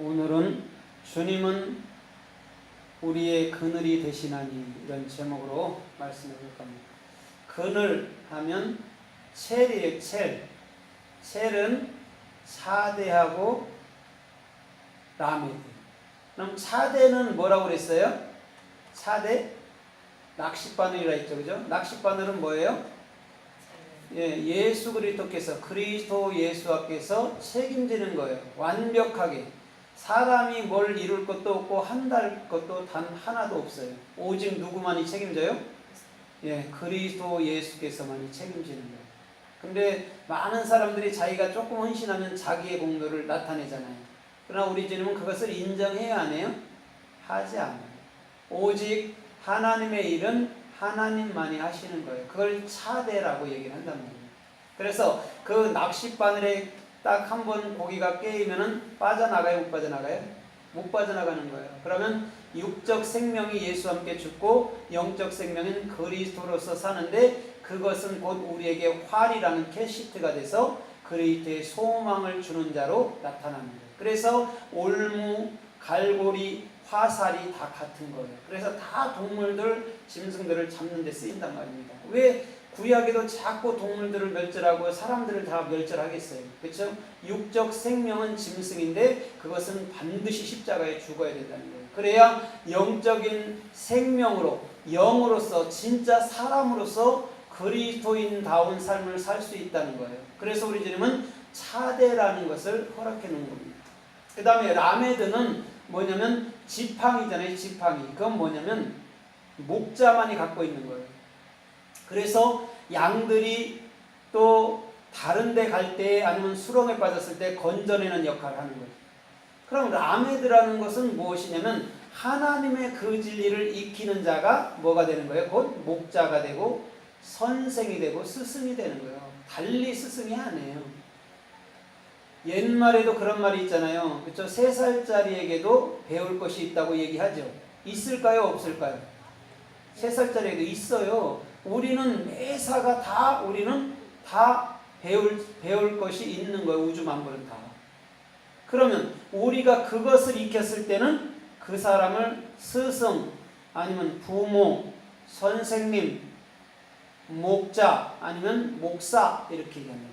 오늘은 주님은 우리의 그늘이 되시나니 이런 제목으로 말씀을 할 겁니다. 그늘 하면 첼이에요. 첼은 차대하고 라메드. 그럼 차대는 뭐라고 그랬어요? 차대? 낚싯바늘이라 했죠. 그죠? 낚싯바늘은 뭐예요? 예수 그리스도께서 그리스도 예수 앞에서 책임지는 거예요. 완벽하게. 사람이 뭘 이룰 것도 없고 한달 것도 단 하나도 없어요. 오직 누구만이 책임져요? 그리스도 예수께서만이 책임지는 거예요. 근데 많은 사람들이 자기가 조금 헌신하면 자기의 공로를 나타내잖아요. 그러나 우리 주님은 그것을 인정해야 안 해요? 하지 않아요. 오직 하나님의 일은 하나님만이 하시는 거예요. 그걸 차대라고 얘기를 한단 말이에요. 그래서 그 낚싯바늘에 딱 한 번 고기가 깨이면은 빠져나가요? 못 빠져나가요? 못 빠져나가는 거예요. 그러면 육적 생명이 예수와 함께 죽고 영적 생명은 그리스도로서 사는데 그것은 곧 우리에게 활이라는 캐시트가 돼서 그리스도의 소망을 주는 자로 나타나는 거예요. 그래서 올무, 갈고리, 화살이 다 같은 거예요. 그래서 다 동물들, 짐승들을 잡는 데 쓰인단 말입니다. 왜 구약에도 자꾸 동물들을 멸절하고 사람들을 다 멸절하겠어요? 그렇죠? 육적 생명은 짐승인데 그것은 반드시 십자가에 죽어야 된다는 거예요. 그래야 영적인 생명으로, 영으로서, 진짜 사람으로서 그리스도인다운 삶을 살 수 있다는 거예요. 그래서 우리 주님은 차대라는 것을 허락해 놓은 겁니다. 그 다음에 라메드는 뭐냐면 지팡이잖아요. 지팡이. 그건 뭐냐면 목자만이 갖고 있는 거예요. 그래서 양들이 또 다른 데 갈 때 아니면 수렁에 빠졌을 때 건져내는 역할을 하는 거예요. 그럼 라메드라는 것은 무엇이냐면 하나님의 그 진리를 익히는 자가 뭐가 되는 거예요? 곧 목자가 되고 선생이 되고 스승이 되는 거예요. 달리 스승이 아니에요. 옛말에도 그런 말이 있잖아요. 그렇죠? 3살짜리에게도 배울 것이 있다고 얘기하죠. 있을까요? 없을까요? 3살짜리에도 있어요. 우리는 매사가 다 우리는 다 배울 것이 있는 거예요. 우주 만물은 다. 그러면 우리가 그것을 익혔을 때는 그 사람을 스승 아니면 부모, 선생님, 목자 아니면 목사 이렇게 얘기합니다.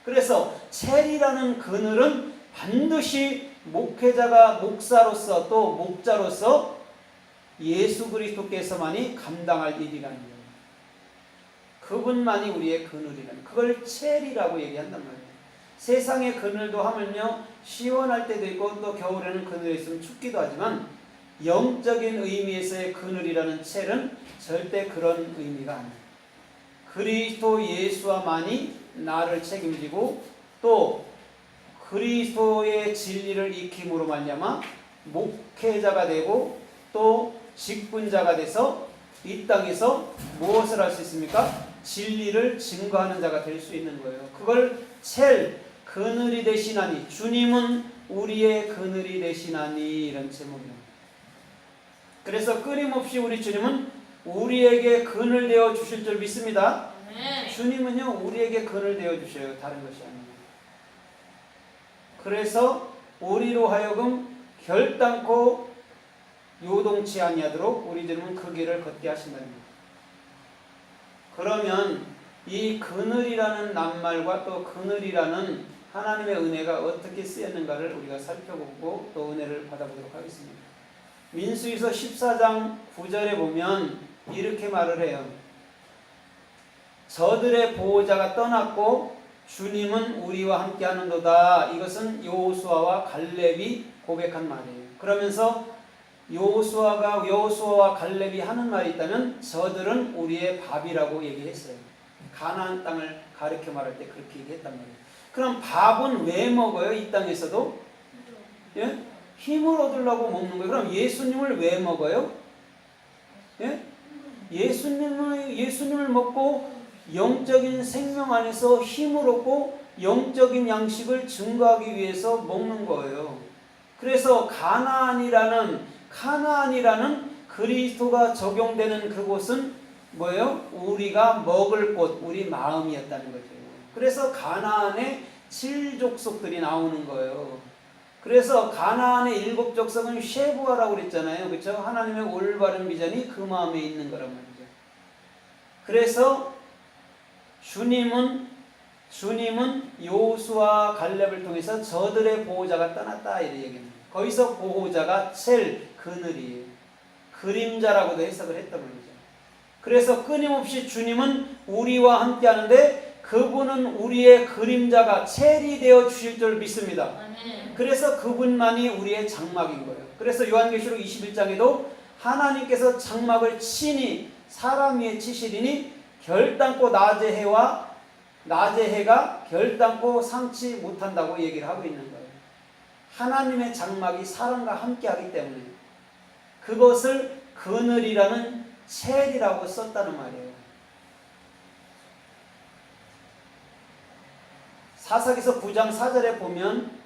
그래서 첼이라는 그늘은 반드시 목회자가 목사로서 또 목자로서 예수 그리스도께서만이 감당할 일이라는 거예요. 그분만이 우리의 그늘이라는, 그걸 첼이라고 얘기한단 말이에요. 세상의 그늘도 하면요 시원할 때도 있고 또 겨울에는 그늘에 있으면 춥기도 하지만 영적인 의미에서의 그늘이라는 첼은 절대 그런 의미가 아니에요. 그리스도 예수와만이 나를 책임지고 또 그리스도의 진리를 익힘으로 말미암아 목회자가 되고 또 직분자가 돼서 이 땅에서 무엇을 할 수 있습니까? 진리를 증거하는 자가 될 수 있는 거예요. 그걸 첼, 그늘이 되시나니, 주님은 우리의 그늘이 되시나니 이런 제목입니다. 그래서 끊임없이 우리 주님은 우리에게 그늘 되어 주실 줄 믿습니다. 주님은요 우리에게 그늘 되어 주셔요. 다른 것이 아니에요. 그래서 우리로 하여금 결단코 요동치 아니하도록 우리 주님은 그 길을 걷게 하신다는 거예요. 그러면 이 그늘이라는 낱말과 또 그늘이라는 하나님의 은혜가 어떻게 쓰였는가를 우리가 살펴보고 또 은혜를 받아보도록 하겠습니다. 민수기서 14장 9절에 보면 이렇게 말을 해요. 저들의 보호자가 떠났고 주님은 우리와 함께 하는도다. 이것은 여호수아와 갈렙이 고백한 말이에요. 그러면서 여호수아와 갈렙이 하는 말이 있다면 저들은 우리의 밥이라고 얘기했어요. 가나안 땅을 가르쳐 말할 때 그렇게 얘기했단 말이에요. 그럼 밥은 왜 먹어요? 이 땅에서도? 힘을 얻으려고 먹는 거예요. 그럼 예수님을 왜 먹어요? 예수님을 먹고 영적인 생명 안에서 힘을 얻고 영적인 양식을 증거하기 위해서 먹는 거예요. 그래서 가나안이라는 그리스도가 적용되는 그곳은 뭐예요? 우리가 먹을 곳, 우리 마음이었다는 거죠. 그래서 가나안의 7족속들이 나오는 거예요. 그래서 가나안의 7 족속은 쉐부아라고 그랬잖아요. 그렇죠? 하나님의 올바른 비전이 그 마음에 있는 거란 말이죠. 그래서 주님은 여호수아 갈렙을 통해서 저들의 보호자가 떠났다 이렇게 얘기합니다. 거기서 보호자가 첼 그늘이에요. 그림자라고도 해석을 했던 말이죠. 그래서 끊임없이 주님은 우리와 함께 하는데 그분은 우리의 그림자가 첼이 되어 주실 줄 믿습니다. 그래서 그분만이 우리의 장막인 거예요. 그래서 요한계시록 21장에도 하나님께서 장막을 친히 사람 위에 치시리니 결단코 낮의 해가 결단코 상치 못한다고 얘기를 하고 있는 거예요. 하나님의 장막이 사람과 함께 하기 때문에 그것을 그늘이라는 첼이라고 썼다는 말이에요. 사사기서 9장 4절에 보면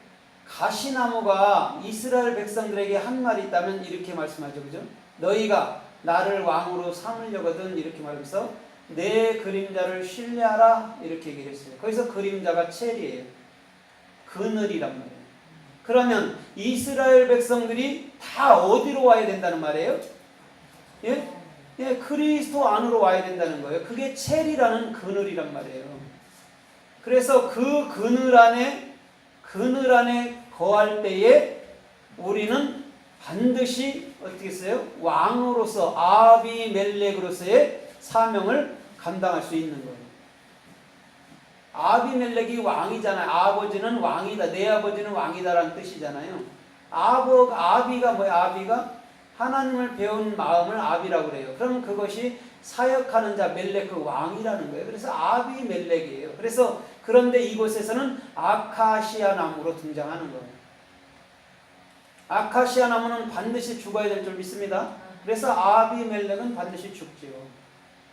가시나무가 이스라엘 백성들에게 한 말이 있다면 이렇게 말씀하죠. 그죠? 너희가 나를 왕으로 삼으려거든 이렇게 말하면서 내 그림자를 신뢰하라 이렇게 얘기를 했어요. 거기서 그림자가 첼이에요. 그늘이란 말이에요. 그러면 이스라엘 백성들이 다 어디로 와야 된다는 말이에요? 예? 예, 그리스도 안으로 와야 된다는 거예요. 그게 첼이라는 그늘이란 말이에요. 그래서 그 그늘 안에 거할 때에 우리는 반드시 어떻게 했어요? 왕으로서 아비멜렉으로서의 사명을 감당할 수 있는 거예요. 아비멜렉이 왕이잖아요. 아버지는 왕이다. 내 아버지는 왕이다라는 뜻이잖아요. 아비가 뭐예요? 아비가 하나님을 배운 마음을 아비라고 그래요. 그럼 그것이 사역하는 자 멜렉 그 왕이라는 거예요. 그래서 아비멜렉이에요. 그래서 그런데 이곳에서는 아카시아 나무로 등장하는 거예요. 아카시아 나무는 반드시 죽어야 될 줄 믿습니다. 그래서 아비멜렉은 반드시 죽지요.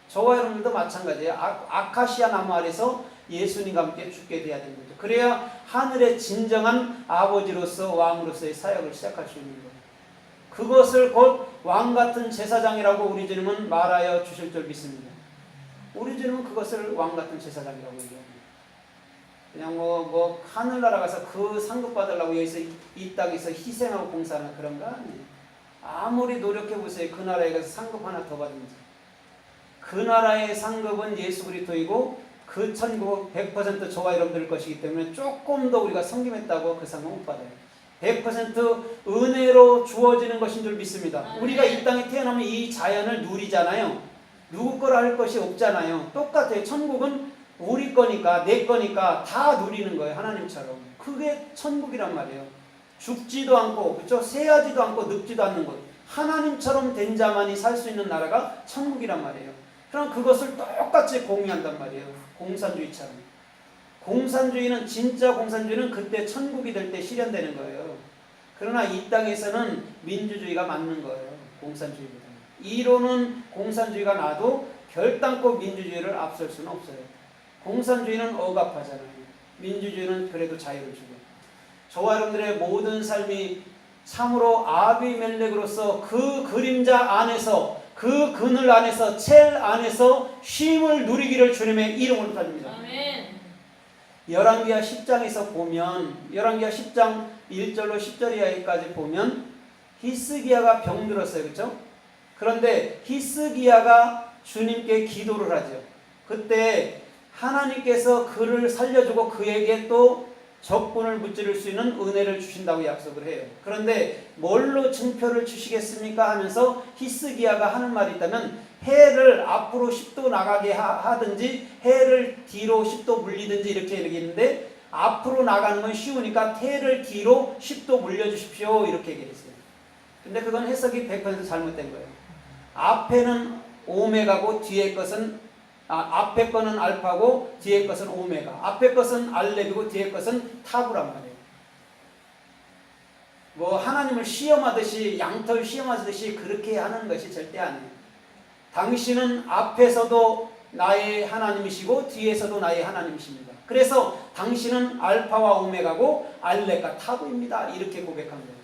저와 여러분들도 마찬가지예요. 아카시아 나무 아래서 예수님과 함께 죽게 돼야 되는 거죠. 그래야 하늘의 진정한 아버지로서 왕으로서의 사역을 시작할 수 있는 거예요. 그것을 곧 왕같은 제사장이라고 우리 주님은 말하여 주실 줄 믿습니다. 우리 주님은 그것을 왕같은 제사장이라고 얘기합니다. 그냥 하늘나라 가서 그 상급 받으려고 여기서 이 땅에서 희생하고 봉사하는 그런 거 아니에요. 아무리 노력해 보세요. 그 나라에 가서 상급 하나 더 받는지. 그 나라의 상급은 예수 그리스도이고 그 천국 100% 저와 여러분들 것이기 때문에 조금 더 우리가 섬김했다고 그 상급 못 받아요. 100% 은혜로 주어지는 것인 줄 믿습니다. 우리가 이 땅에 태어나면 이 자연을 누리잖아요. 누구 거라 할 것이 없잖아요. 똑같아요. 천국은 우리 거니까 내 거니까 다 누리는 거예요. 하나님처럼. 그게 천국이란 말이에요. 죽지도 않고 그렇죠? 쇠하지도 않고 늙지도 않는 곳. 하나님처럼 된 자만이 살 수 있는 나라가 천국이란 말이에요. 그럼 그것을 똑같이 공유한단 말이에요. 공산주의처럼. 공산주의는 진짜 공산주의는 그때 천국이 될 때 실현되는 거예요. 그러나 이 땅에서는 민주주의가 맞는 거예요. 공산주의보다. 이론은 공산주의가 나도 결단코 민주주의를 앞설 수는 없어요. 공산주의는 억압하잖아요. 민주주의는 그래도 자유를 주고. 저와 여러분들의 모든 삶이 참으로 아비멜렉으로서 그 그림자 안에서 그 그늘 안에서 첼 안에서 쉼을 누리기를 주님의 이름으로 드립니다. 열왕기하 10장에서 보면 열왕기하 10장 1절로 10절 이하까지 보면 히스기야가 병들었어요. 그렇죠? 그런데 히스기야가 주님께 기도를 하죠. 그때 하나님께서 그를 살려주고 그에게 또 적군을 무찌를 수 있는 은혜를 주신다고 약속을 해요. 그런데 뭘로 증표를 주시겠습니까? 하면서 히스기야가 하는 말이 있다면 해를 앞으로 10도 나가게 하든지 해를 뒤로 10도 물리든지 이렇게 얘기했는데 앞으로 나가는 건 쉬우니까 해를 뒤로 10도 물려주십시오 이렇게 얘기했어요. 근데 그건 해석이 100% 잘못된 거예요. 앞에는 오메가고 뒤에 것은 앞에 거는 알파고 뒤에 것은 오메가. 앞에 것은 알렙이고 뒤에 것은 타브란 말이에요. 하나님을 시험하듯이 양털 시험하듯이 그렇게 하는 것이 절대 아니에요. 당신은 앞에서도 나의 하나님이시고 뒤에서도 나의 하나님이십니다. 그래서 당신은 알파와 오메가고 알렙과 타브입니다. 이렇게 고백한 거예요.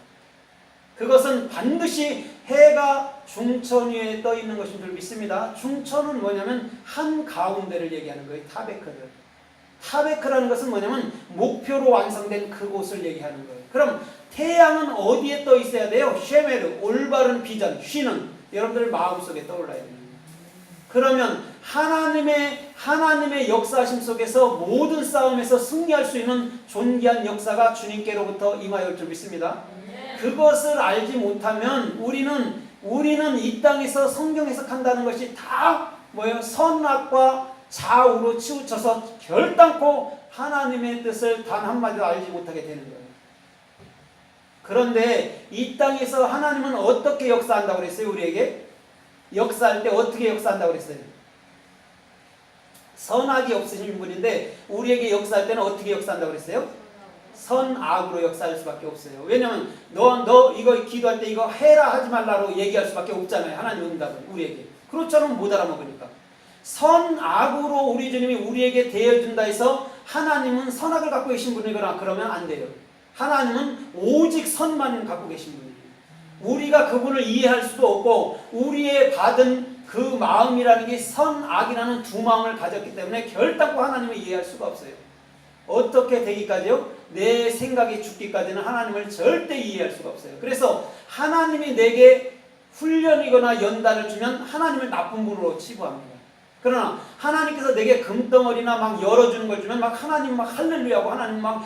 그것은 반드시 해가 중천 위에 떠 있는 것인 줄 믿습니다. 중천은 뭐냐면 한 가운데를 얘기하는 거예요. 타베크를. 타베크라는 것은 뭐냐면 목표로 완성된 그곳을 얘기하는 거예요. 그럼 태양은 어디에 떠 있어야 돼요? 쉐메르, 올바른 비전, 쉬는 여러분들 마음속에 떠올라야 돼요. 그러면 하나님의 역사하심 속에서 모든 싸움에서 승리할 수 있는 존귀한 역사가 주님께로부터 임하였을 줄 믿습니다. 그것을 알지 못하면 우리는 이 땅에서 성경 해석한다는 것이 다 뭐예요? 선악과 좌우로 치우쳐서 결단코 하나님의 뜻을 단 한마디도 알지 못하게 되는 거예요. 그런데 이 땅에서 하나님은 어떻게 역사한다고 그랬어요? 우리에게? 역사할 때 어떻게 역사한다고 그랬어요? 선악이 없으신 분인데 우리에게 역사할 때는 어떻게 역사한다고 그랬어요? 선악으로 역사할 수밖에 없어요. 왜냐면 너 이거 기도할 때 이거 해라 하지 말라로 얘기할 수밖에 없잖아요. 하나님 응답은 우리에게. 그렇지 않으면 못 알아먹으니까. 선악으로 우리 주님이 우리에게 대해준다 해서 하나님은 선악을 갖고 계신 분이거나 그러면 안 돼요. 하나님은 오직 선만 갖고 계신 분이에요. 우리가 그분을 이해할 수도 없고 우리의 받은 그 마음이라는 게 선악이라는 두 마음을 가졌기 때문에 결단코 하나님을 이해할 수가 없어요. 어떻게 되기까지요? 내 생각이 죽기까지는 하나님을 절대 이해할 수가 없어요. 그래서 하나님이 내게 훈련이거나 연단을 주면 하나님을 나쁜 분으로 치부합니다. 그러나 하나님께서 내게 금덩어리나 막 열어주는 걸 주면 막 하나님 막 할렐루야하고 하나님 막